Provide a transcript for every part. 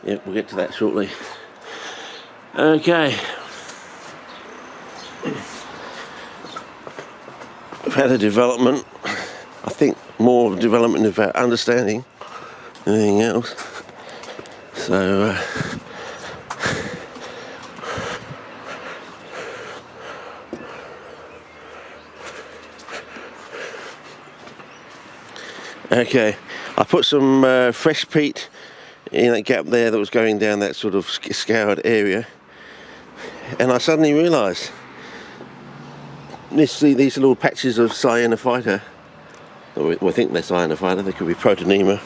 Yeah, we'll get to that shortly. Okay. We've had a development. I think more development about understanding than anything else. So, okay, I put some fresh peat in that gap there that was going down that sort of scoured area, and I suddenly realised these little patches of cyanophyta, or I think they're cyanophyta, they could be protonema,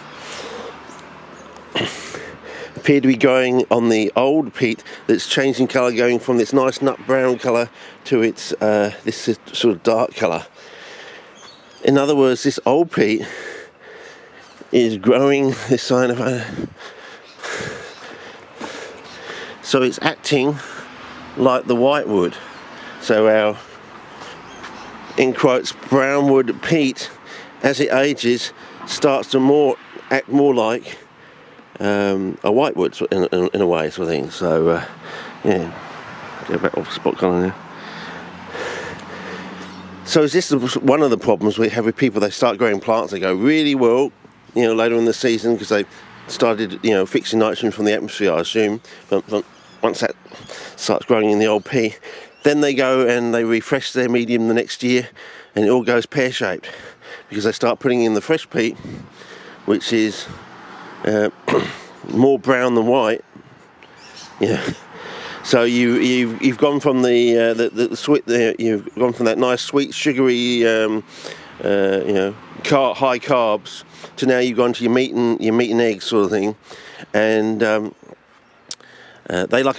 appear to be growing on the old peat that's changing colour, going from this nice nut brown colour to its this sort of dark colour. In other words, this old peat is growing this cyanophyta, so it's acting like the whitewood. So our, in quotes, brownwood peat, as it ages, starts to act more like a whitewood in a way, sort of thing. So yeah, get back off spot colour now. So is this one of the problems we have with people? They start growing plants, they go really well, later in the season, because they started, fixing nitrogen from the atmosphere, I assume. But once that starts growing in the old peat, then they go and they refresh their medium the next year, and it all goes pear-shaped, because they start putting in the fresh peat, which is more brown than white. So you've gone from the sweet, you've gone from that nice sweet sugary high carbs to now you've gone to your meat and eggs sort of thing, and they like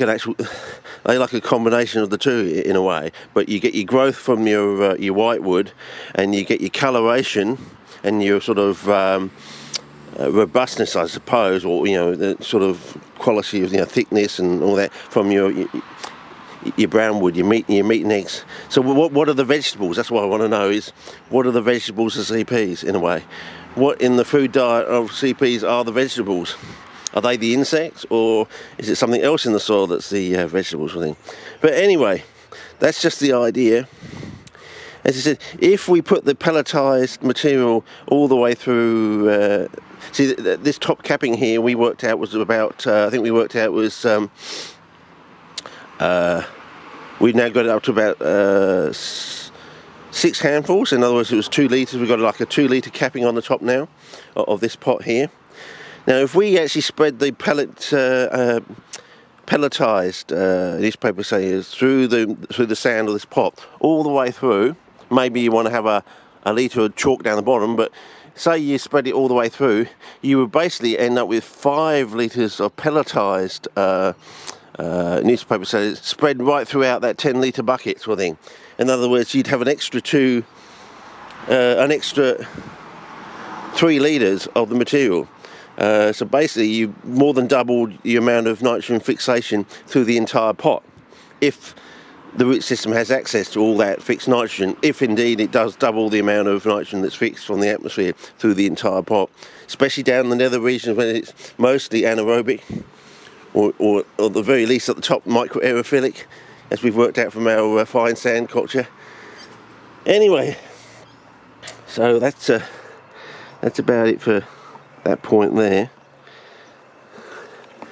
a combination of the two in a way. But you get your growth from your whitewood, and you get your coloration and your sort of robustness, I suppose, or the sort of quality of thickness and all that from your brownwood, your meat and eggs. So what are the vegetables? That's what I want to know, is what are the vegetables of CPs in a way? What in the food diet of CPs are the vegetables? Are they the insects, or is it something else in the soil that's the vegetables thing? But anyway, that's just the idea. As I said, if we put the pelletized material all the way through, see this top capping here, we worked out was about, we've now got it up to about 6 handfuls. In other words, it was 2 litres. We've got like a 2 litre capping on the top now of this pot here. Now, if we actually spread the pelletized newspaper sayers through the sand of this pot all the way through, maybe you want to have a litre of chalk down the bottom, but say you spread it all the way through, you would basically end up with 5 litres of pelletized newspaper sayers spread right throughout that 10 litre bucket sort of thing. In other words, you'd have an extra 3 litres of the material. So basically you more than doubled the amount of nitrogen fixation through the entire pot, if the root system has access to all that fixed nitrogen, if indeed it does double the amount of nitrogen that's fixed from the atmosphere through the entire pot, especially down in the nether regions when it's mostly anaerobic, or at the very least at the top microaerophilic, as we've worked out from our fine sand culture. Anyway, so that's about it for that point there.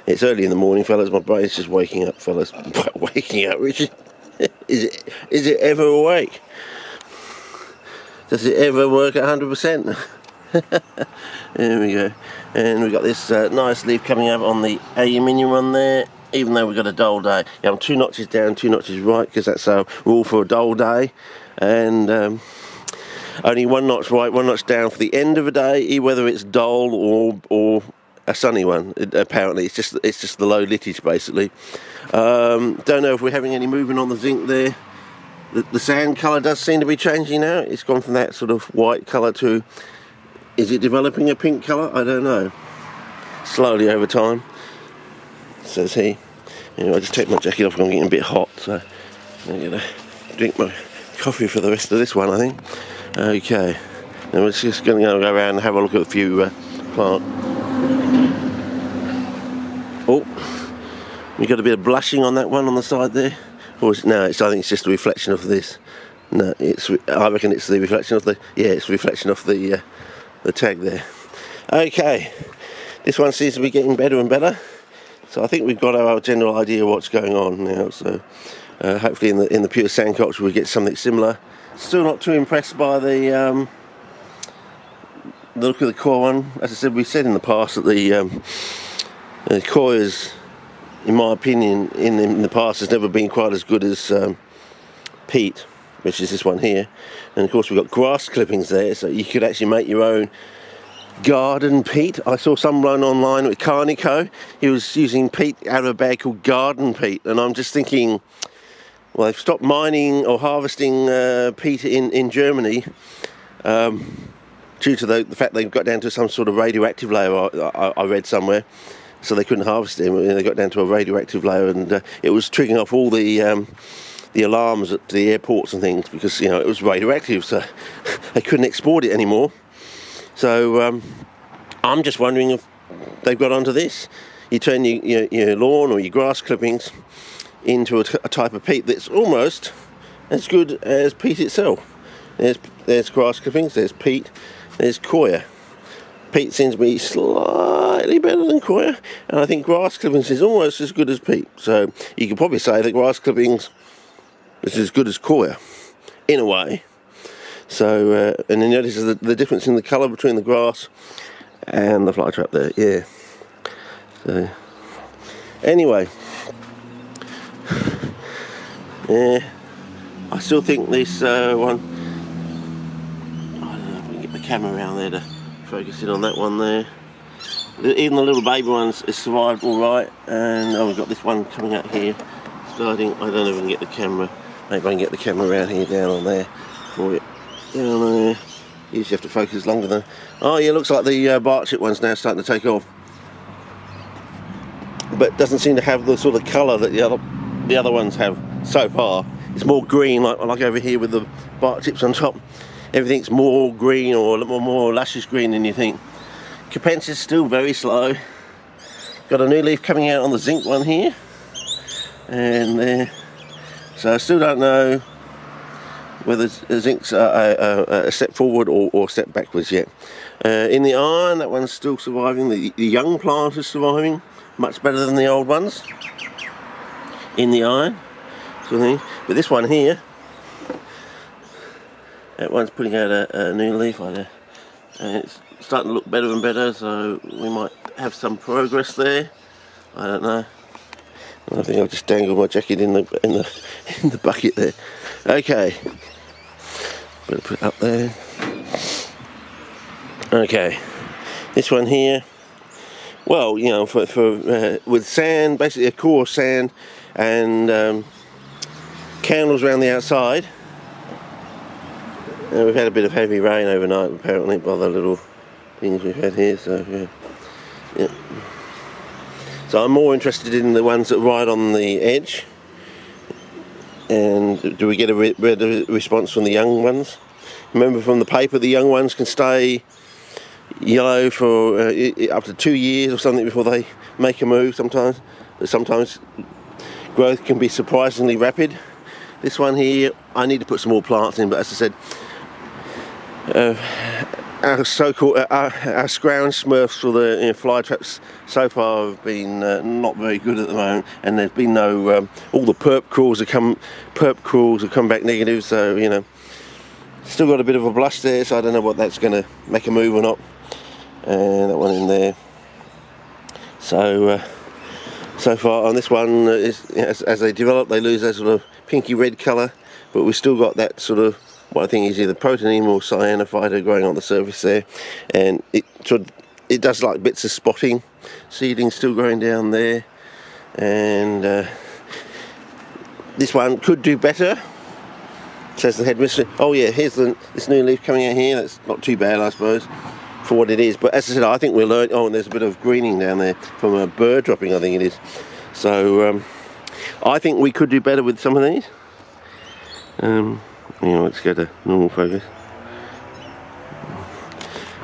It's early in the morning, fellas. My brain's just waking up, fellas. Waking up, Richard. Is it ever awake? Does it ever work at 100%? There we go. And we've got this nice leaf coming up on the aluminium one there, even though we've got a dull day. Yeah, I'm 2 notches down, 2 notches right, because that's our rule for a dull day. And only 1 notch right, 1 notch down for the end of a day, whether it's dull or a sunny one. Apparently, it's just the low littage basically. Don't know if we're having any movement on the zinc there. The sand colour does seem to be changing now. It's gone from that sort of white colour to, is it developing a pink colour? I don't know. Slowly over time, says he. Anyway, I just take my jacket off, I'm getting a bit hot, so I'm going to drink my coffee for the rest of this one, I think. Okay, now we're just going to go around and have a look at a few plants. Oh, we got a bit of blushing on that one on the side there. Or no, I think it's just a reflection of this. No, I reckon it's the reflection of the, yeah, it's a reflection of the tag there. Okay, this one seems to be getting better and better. So I think we've got our general idea of what's going on now. So hopefully in the pure sand culture we get something similar. Still not too impressed by the look of the core one. As I said, we said in the past that the core is, in my opinion, in the past has never been quite as good as peat, which is this one here. And of course we've got grass clippings there, so you could actually make your own garden peat. I saw someone online with Carnico. He was using peat out of a bag called garden peat, and I'm just thinking, well, they've stopped mining or harvesting peat in Germany due to the fact they've got down to some sort of radioactive layer. I read somewhere, so they couldn't harvest it. They got down to a radioactive layer, and it was triggering off all the alarms at the airports and things because, you know, it was radioactive, so they couldn't export it anymore. So I'm just wondering if they've got onto this. You turn your lawn or your grass clippings into a type of peat that's almost as good as peat itself. There's grass clippings, there's peat, there's coir. Peat seems to be slightly better than coir, and I think grass clippings is almost as good as peat. So you could probably say that grass clippings is as good as coir, in a way. So, and then notice the difference in the colour between the grass and the fly trap there, yeah. So, anyway, yeah, I still think this one, I don't know if we can get the camera around there to focus in on that one there. Even the little baby ones has survived alright, and we've got this one coming out here, starting, I don't know if we can get the camera, maybe I can get the camera around here, down on there for it. Down there. You usually have to focus longer than. Oh yeah, looks like the bark chip one's now starting to take off, but doesn't seem to have the sort of colour that the other ones have so far. It's more green, like over here with the bark chips on top. Everything's more green, or a little more luscious green than you think. Capensis still very slow. Got a new leaf coming out on the zinc one here, and so I still don't know whether zinc's a step forward or a step backwards yet. In the iron, that one's still surviving. The young plant is surviving much better than the old ones in the iron sort of thing. But this one here, that one's putting out a new leaf like that, and it's starting to look better and better, so we might have some progress there. I don't know. I think I'll just dangle my jacket in the bucket there. Okay. Better put it up there. Okay, this one here. Well, you know, for with sand, basically a core sand and candles around the outside. And we've had a bit of heavy rain overnight, apparently, by the little things we've had here. So yeah. So I'm more interested in the ones that ride on the edge. And do we get a response from the young ones? Remember from the paper, the young ones can stay yellow for up to 2 years or something before they make a move sometimes. But sometimes growth can be surprisingly rapid. This one here, I need to put some more plants in, but as I said, our so-called our scrounge smurfs for the fly traps so far have been not very good at the moment, and there's been no all the perp crawls have come back negative, so you know, still got a bit of a blush there, so I don't know what that's going to make a move or not. And that one in there. So so far on this one, as they develop, they lose that sort of pinky red colour, but we've still got that sort of what I think is either protein or cyanophyta growing on the surface there, and it does like bits of spotting. Seedlings still growing down there, and this one could do better, says the headmistress. Oh yeah, here's this new leaf coming out here. That's not too bad, I suppose, for what it is. But as I said, I think we'll learn. Oh, and there's a bit of greening down there from a bird dropping, I think it is. So I think we could do better with some of these. You know, let's go to normal focus.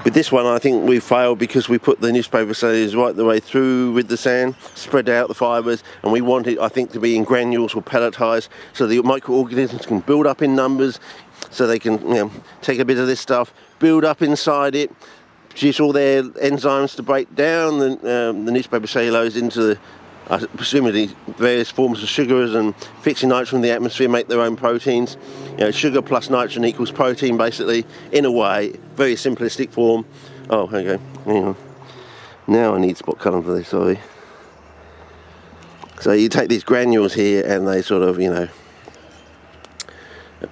With this one, I think we failed because we put the newspaper cellulose right the way through with the sand, spread out the fibres, and we want it, I think, to be in granules or pelletised, so the microorganisms can build up in numbers, so they can, you know, take a bit of this stuff, build up inside it, produce all their enzymes to break down the newspaper cellulose into the, presumably various forms of sugars, and fixing nitrogen from the atmosphere, make their own proteins. You know, sugar plus nitrogen equals protein, basically, in a way, very simplistic form. Oh, okay, hang on. Now I need spot colour for this, sorry. So you take these granules here and they sort of, you know,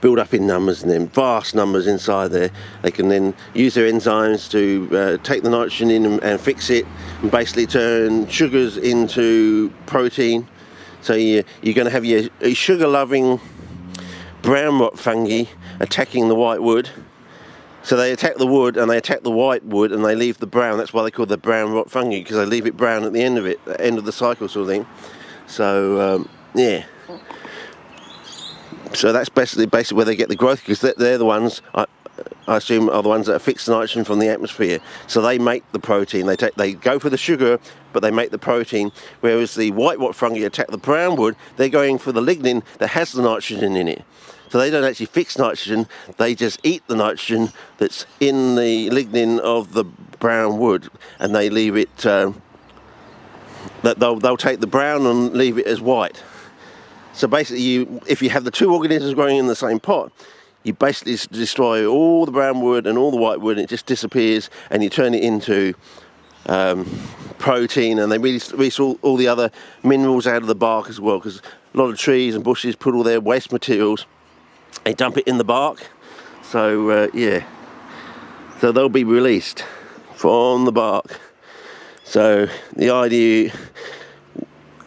build up in numbers, and then vast numbers inside there. They can then use their enzymes to take the nitrogen in and fix it, and basically turn sugars into protein. So you're going to have your sugar-loving brown rot fungi attacking the white wood. So they attack the wood and they attack the white wood, and they leave the brown. That's why they call the brown rot fungi, because they leave it brown at the end of it, the end of the cycle sort of thing. So yeah. So that's basically where they get the growth, because they're the ones, I assume, are the ones that fix the nitrogen from the atmosphere. So they make the protein. They go for the sugar, but they make the protein. Whereas the white rot fungi attack the brown wood, they're going for the lignin that has the nitrogen in it. So they don't actually fix nitrogen, they just eat the nitrogen that's in the lignin of the brown wood, and they leave it, they'll take the brown and leave it as white. So basically, if you have the two organisms growing in the same pot, you basically destroy all the brown wood and all the white wood, and it just disappears, and you turn it into protein, and they release all the other minerals out of the bark as well, because a lot of trees and bushes put all their waste materials, they dump it in the bark. So yeah, so they'll be released from the bark. So the idea,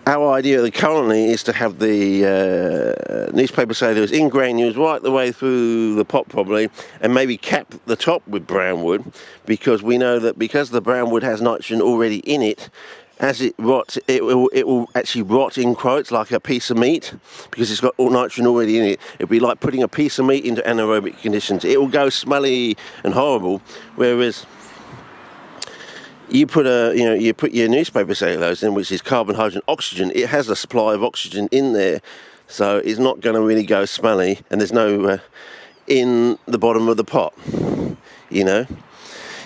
our idea currently is to have the newspaper cellulose in granules right the way through the pot probably, and maybe cap the top with brown wood, because we know that because the brown wood has nitrogen already in it, as it rots, it will actually rot, in quotes, like a piece of meat, because it's got all nitrogen already in it. It'd be like putting a piece of meat into anaerobic conditions. It will go smelly and horrible, whereas you put your newspaper cellulose in, which is carbon, hydrogen, oxygen. It has a supply of oxygen in there, so it's not going to really go smelly, and there's no in the bottom of the pot. You know,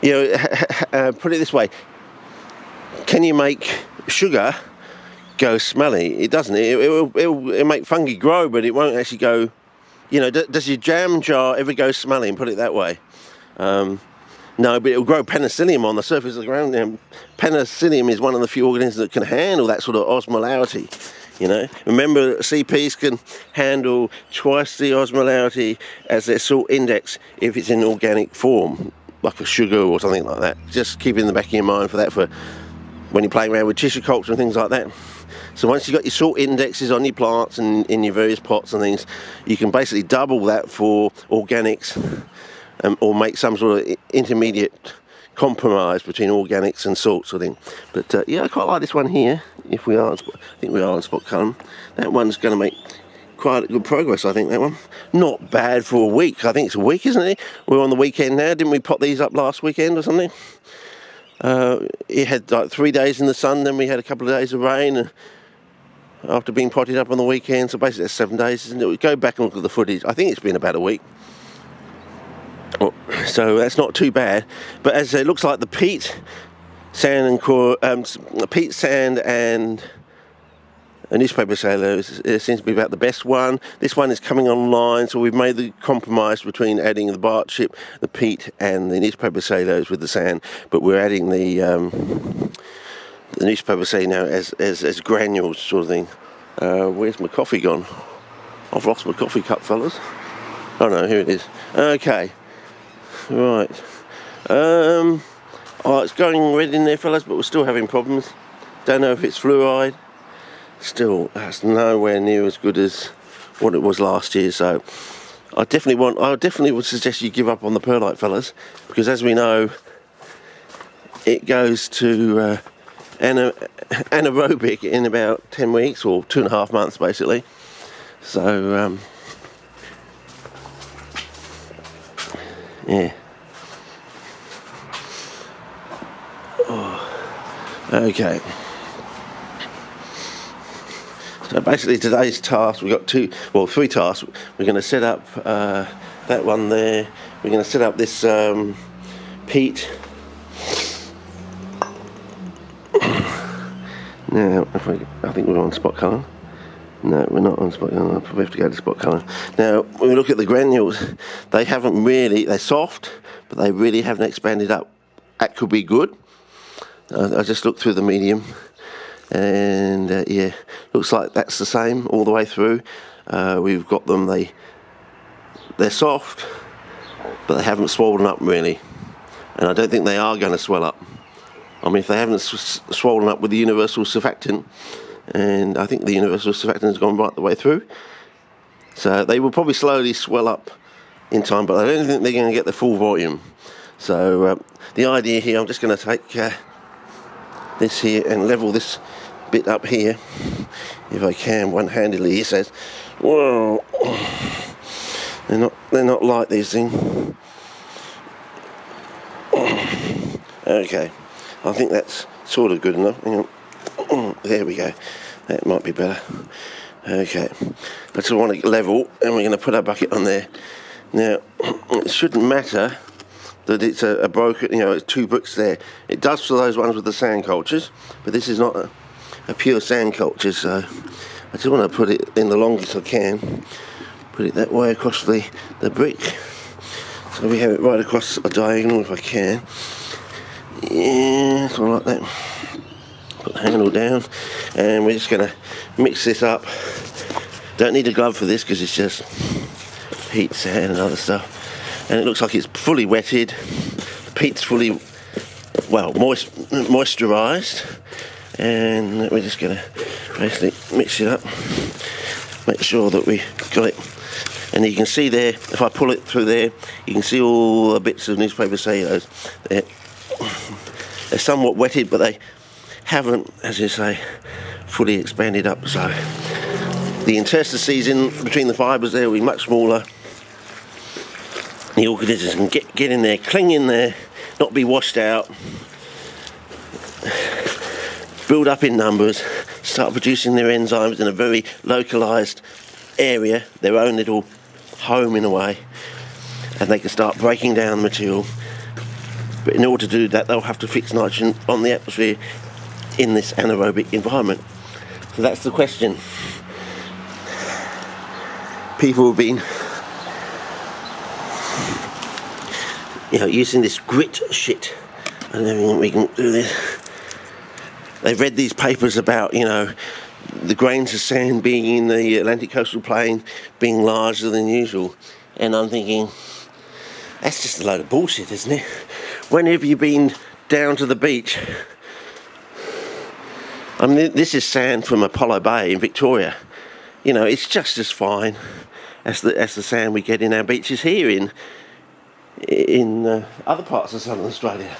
put it this way: can you make sugar go smelly? It doesn't. It'll make fungi grow, but it won't actually go. You know, does your jam jar ever go smelly? And put it that way. No, but it'll grow penicillium on the surface of the ground. Penicillium is one of the few organisms that can handle that sort of osmolarity. You know, remember, CPs can handle twice the osmolarity as their salt index if it's in organic form, like a sugar or something like that. Just keep it in the back of your mind for that, for when you're playing around with tissue culture and things like that. So once you've got your salt indexes on your plants and in your various pots and things, you can basically double that for organics, or make some sort of intermediate compromise between organics and salt sort of thing. But yeah, I quite like this one here. I think we are on spot column. That one's going to make quite good progress, I think, that one. Not bad for a week. I think it's a week, isn't it? We're on the weekend now. Didn't we pot these up last weekend or something? It had like 3 days in the sun, then we had a couple of days of rain after being potted up on the weekend. So basically that's 7 days, isn't it? We go back and look at the footage. I think it's been about a week. So that's not too bad, but as it looks like the peat sand and a newspaper cellulose seems to be about the best one. This one is coming online, so we've made the compromise between adding the bark chip, the peat, and the newspaper cellulose with the sand. But we're adding the newspaper cellulose now as granules sort of thing. Where's my coffee gone? I've lost my coffee cup, fellas. Oh no, here it is. Okay. Right. Oh, it's going red in there, fellas, but we're still having problems. Don't know if it's fluoride. Still, that's nowhere near as good as what it was last year. So, I definitely would suggest you give up on the perlite, fellas, because as we know, it goes to anaerobic in about 10 weeks or 2.5 months, basically. So, yeah. Okay. So basically today's task, we've got three tasks. We're going to set up that one there. We're going to set up this peat. Now, I think we're on spot colour. No, we're not on spot colour. We have to go to spot colour. Now, when we look at the granules, they haven't really, they're soft, but they really haven't expanded up. That could be good. I just looked through the medium, and yeah, looks like that's the same all the way through. We've got them, they're soft, but they haven't swollen up really, and I don't think they are going to swell up. I mean, if they haven't swollen up with the universal surfactant, and I think the universal surfactant has gone right the way through, so they will probably slowly swell up in time, but I don't think they're going to get the full volume. So the idea here, I'm just going to take this here and level this bit up here, if I can, one-handedly. He says, "Whoa, they're not light, these things." Okay, I think that's sort of good enough. Hang on. There we go. That might be better. Okay, I just want to level, and we're going to put our bucket on there. Now, it shouldn't matter that it's a broken, it's two bricks there. It does for those ones with the sand cultures, but this is not a pure sand culture, so I just want to put it in the longest I can. Put it that way across the brick, so we have it right across a diagonal if I can. Yeah, something like that. Put the handle down, and we're just going to mix this up. Don't need a glove for this because it's just peat, sand and other stuff. And it looks like it's fully wetted. The peat's fully, moisturised. And we're just going to basically mix it up. Make sure that we got it. And you can see there, if I pull it through there, you can see all the bits of newspaper cellulose. They're somewhat wetted, but they haven't, as you say, fully expanded up. So the interstices in between the fibres there will be much smaller. The organisms can get in there, cling in there, not be washed out, build up in numbers, start producing their enzymes in a very localised area, their own little home in a way, and they can start breaking down the material. But in order to do that, they'll have to fix nitrogen on the atmosphere in this anaerobic environment. So that's the question. People have been using this grit shit, and then we can do this. They've read these papers about, the grains of sand being in the Atlantic coastal plain being larger than usual, and I'm thinking, that's just a load of bullshit, isn't it? When have you been down to the beach? I mean, this is sand from Apollo Bay in Victoria. It's just as fine as the sand we get in our beaches here in other parts of southern Australia.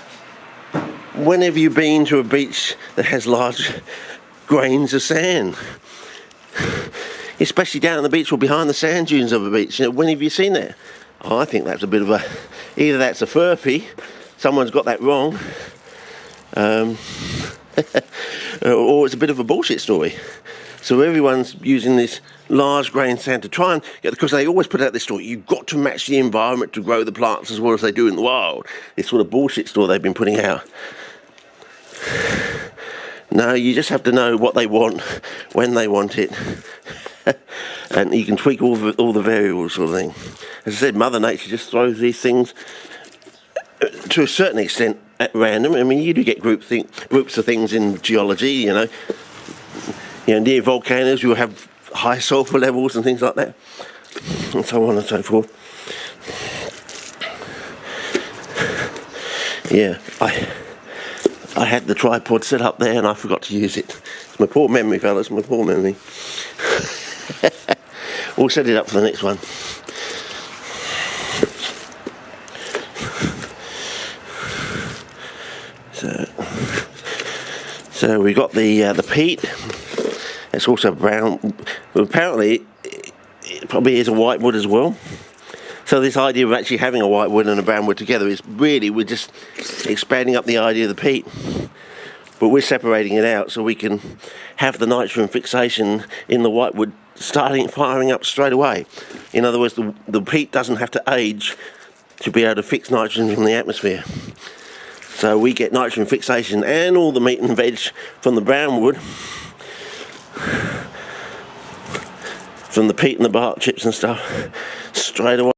When have you been to a beach that has large grains of sand? Especially down on the beach or behind the sand dunes of a beach. When have you seen that? Oh, I think that's a bit of either that's a furphy, someone's got that wrong, or it's a bit of a bullshit story. So everyone's using this large grain sand to try and get, because they always put out this story, you've got to match the environment to grow the plants as well as they do in the wild. This sort of bullshit story they've been putting out. No, you just have to know what they want, when they want it, and you can tweak all the variables sort of thing. As I said, Mother Nature just throws these things to a certain extent at random. I mean, you do get groups of things in geology, near volcanoes you'll have high sulfur levels and things like that, and so on and so forth. Yeah, I had the tripod set up there and I forgot to use it. It's my poor memory, fellas, my poor memory. We'll set it up for the next one. So we got the peat. It's also brown. Apparently, it probably is a white wood as well. So this idea of actually having a white wood and a brown wood together is really, we're just expanding up the idea of the peat. but we're separating it out so we can have the nitrogen fixation in the whitewood firing up straight away. In other words, the peat doesn't have to age to be able to fix nitrogen from the atmosphere. So we get nitrogen fixation and all the meat and veg from the brown wood, from the peat and the bark chips and stuff, straight away.